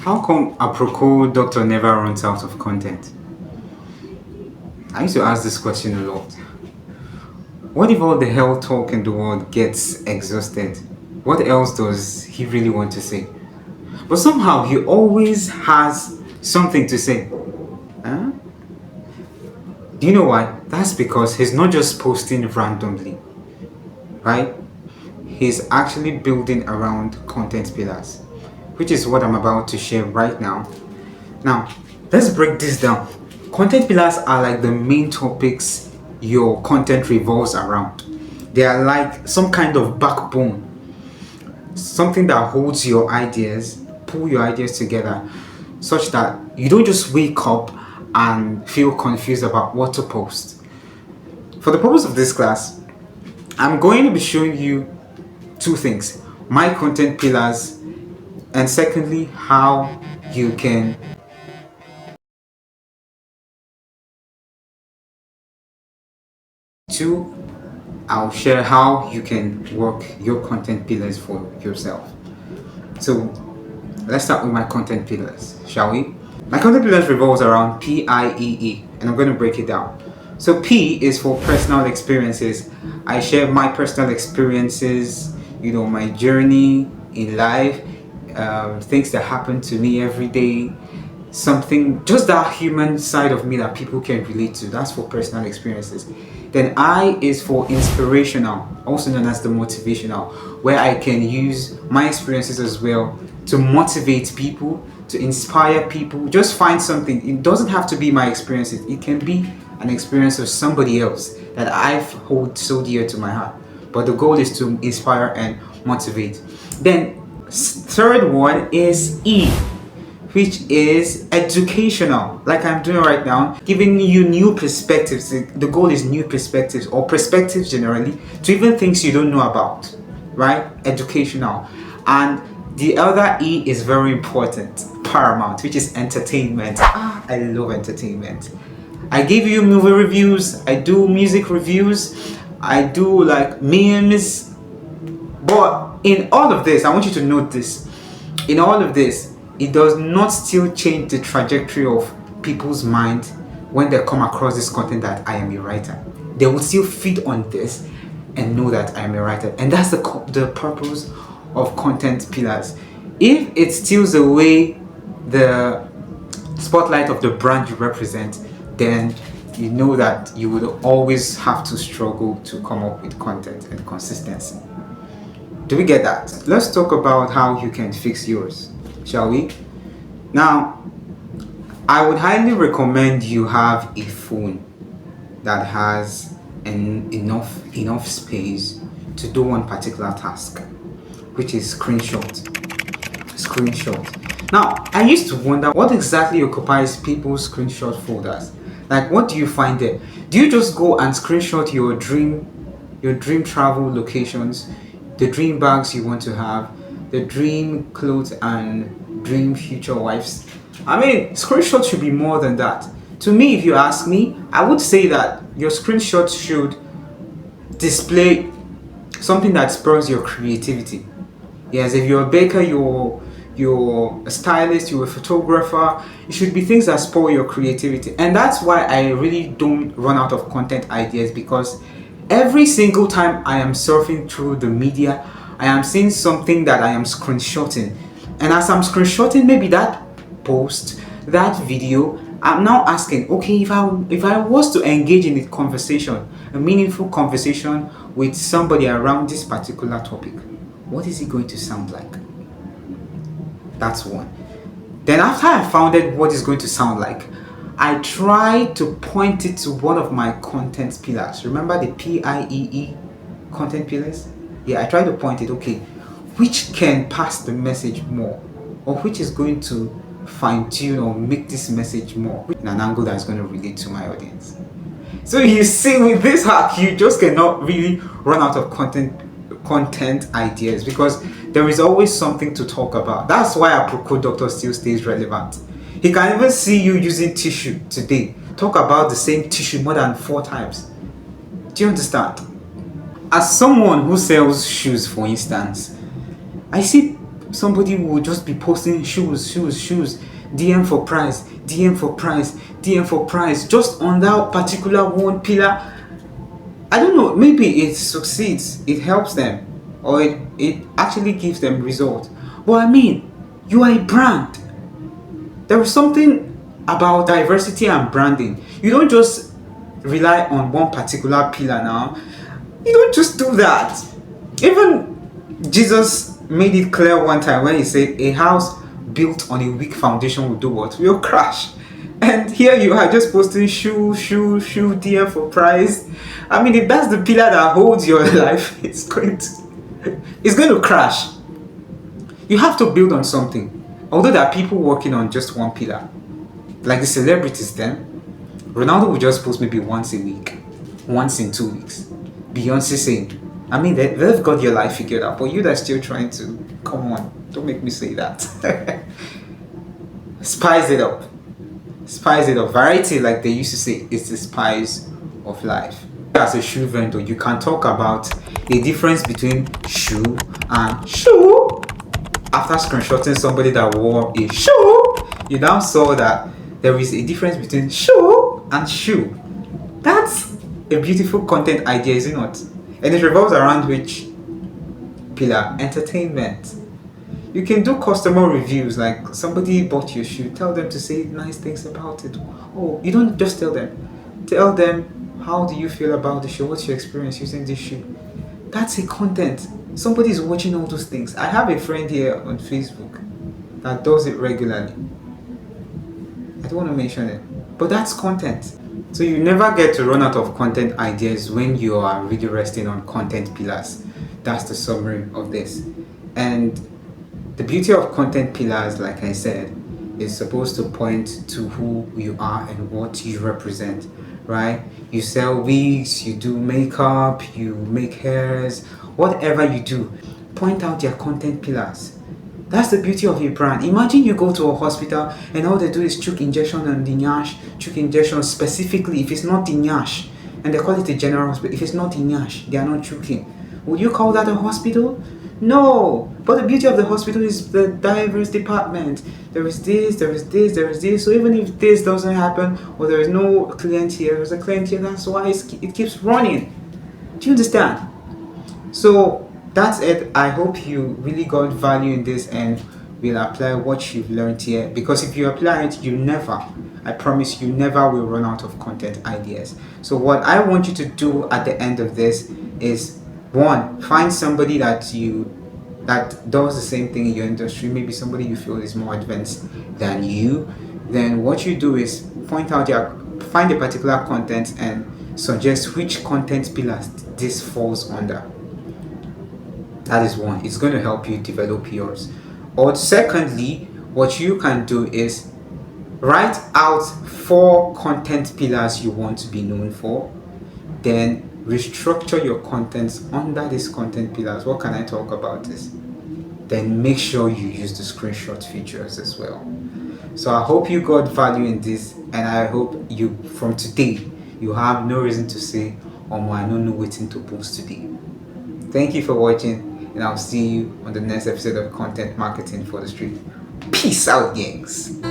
How come Aproko Doctor never runs out of content? I used to ask this question a lot. What if all the health talk in the world gets exhausted? What else does he really want to say? But somehow he always has something to say. Huh? Do you know why? That's because he's not just posting randomly, right? He's actually building around content pillars, which is what I'm about to share right now. Now, let's break this down. Content pillars are like the main topics your content revolves around. They are like some kind of backbone, something that holds your ideas, pull your ideas together, such that you don't just wake up and feel confused about what to post. For the purpose of this class, I'm going to be showing you two things: my content pillars, and secondly, how you can two I'll share how you can work your content pillars for yourself. So let's start with my content pillars, shall we? My content pillars revolves around PIEE, and I'm going to break it down. So P is for personal experiences. I share my personal experiences, my journey in life, things that happen to me every day, something, just that human side of me that people can relate to. That's for personal experiences. Then I is for inspirational, also known as the motivational, where I can use my experiences as well to motivate people, to inspire people. Just find something. It doesn't have to be my experiences. It can be an experience of somebody else that I hold so dear to my heart. But the goal is to inspire and motivate. Then third one is E, which is educational, like I'm doing right now, giving you new perspectives. The goal is new perspectives, or perspectives generally, to even things you don't know about, right? Educational. And the other E is very important, paramount, which is entertainment. I love entertainment. I give you movie reviews, I do music reviews, I do like memes. But in all of this, I want you to note this. In all of this, it does not still change the trajectory of people's mind when they come across this content that I am a writer. They will still feed on this and know that I am a writer. And that's the purpose of content pillars. If it steals away the spotlight of the brand you represent, then you know that you would always have to struggle to come up with content and consistency. Do we get that? Let's talk about how you can fix yours, shall we? Now, I would highly recommend you have a phone that has enough space to do one particular task, which is screenshot. Now, I used to wonder what exactly occupies people's screenshot folders. Like, what do you find there? Do you just go and screenshot your dream travel locations, the dream bags you want to have, the dream clothes and dream future wives? I mean, screenshots should be more than that. To me, if you ask me, I would say that your screenshots should display something that spurs your creativity. Yes, if you're a baker, you're a stylist, you're a photographer, it should be things that spur your creativity. And that's why I really don't run out of content ideas, because every single time I am surfing through the media, I am seeing something that I am screenshotting. And as I'm screenshotting maybe that post, that video, I'm now asking, okay, if I was to engage in a conversation, a meaningful conversation with somebody around this particular topic, what is it going to sound like? That's one. Then after I found out what it's going to sound like, I try to point it to one of my content pillars. Remember the PIEE content pillars? Yeah, I try to point it, okay, which can pass the message more, or which is going to fine-tune or make this message more in an angle that's going to relate to my audience. So you see, with this hack, you just cannot really run out of content ideas, because there is always something to talk about. That's why Aproko Doctor still stays relevant. He can even see you using tissue today, talk about the same tissue more than 4 times. Do you understand? As someone who sells shoes, for instance, I see somebody will just be posting shoes, DM for price, DM for price, DM for price, just on that particular one pillar. I don't know, maybe it succeeds, it helps them, or it actually gives them results. But I mean, you are a brand. There is something about diversity and branding. You don't just rely on one particular pillar now. You don't just do that. Even Jesus made it clear one time when he said, a house built on a weak foundation will do what? Will crash. And here you are just posting shoe, DM for price. I mean, if that's the pillar that holds your life, it's going to crash. You have to build on something. Although there are people working on just one pillar, like the celebrities, then Ronaldo will just post maybe once a week, once in 2 weeks. Beyonce saying, I mean, they've got your life figured out, but you that's still trying to, come on, don't make me say that. Spice it up. Spice it up. Variety, like they used to say, is the spice of life. As a shoe vendor, you can talk about the difference between shoe and shoe. After screenshotting somebody that wore a shoe, you now saw that there is a difference between shoe and shoe. That's a beautiful content idea, is it not? And it revolves around which pillar? Entertainment. You can do customer reviews, like somebody bought your shoe, tell them to say nice things about it. Oh, you don't just tell them. Tell them, how do you feel about the shoe? What's your experience using this shoe? That's a content. Somebody is watching all those things. I have a friend here on Facebook that does it regularly. I don't want to mention it, but that's content. So you never get to run out of content ideas when you are really resting on content pillars. That's the summary of this. And the beauty of content pillars, like I said, is supposed to point to who you are and what you represent, right? You sell wigs, you do makeup, you make hairs, whatever you do, point out their content pillars. That's the beauty of a brand. Imagine you go to a hospital and all they do is chook injection on the nyash, chook injection specifically if it's not the nyash, and they call it a general hospital. If it's not the nyash, they are not choking. Would you call that a hospital? No. But the beauty of the hospital is the diverse department. There is this, there is this, there is this. So even if this doesn't happen, or there is no client here, there's a client here, that's why it keeps running. Do you understand? So that's it. I hope you really got value in this and will apply what you've learned here, because if you apply it, I promise you never will run out of content ideas. So what I want you to do at the end of this is, one, find somebody that does the same thing in your industry, maybe somebody you feel is more advanced than you. Then what you do is find a particular content and suggest which content pillars this falls under. That is one. It's going to help you develop yours. Or secondly, what you can do is write out 4 content pillars you want to be known for. Then restructure your contents under these content pillars. What can I talk about this? Then make sure you use the screenshot features as well. So I hope you got value in this, and I hope you, from today, you have no reason to say, oh, I don't know waiting to post today. Thank you for watching, and I'll see you on the next episode of Content Marketing for the Street. Peace out, gangs.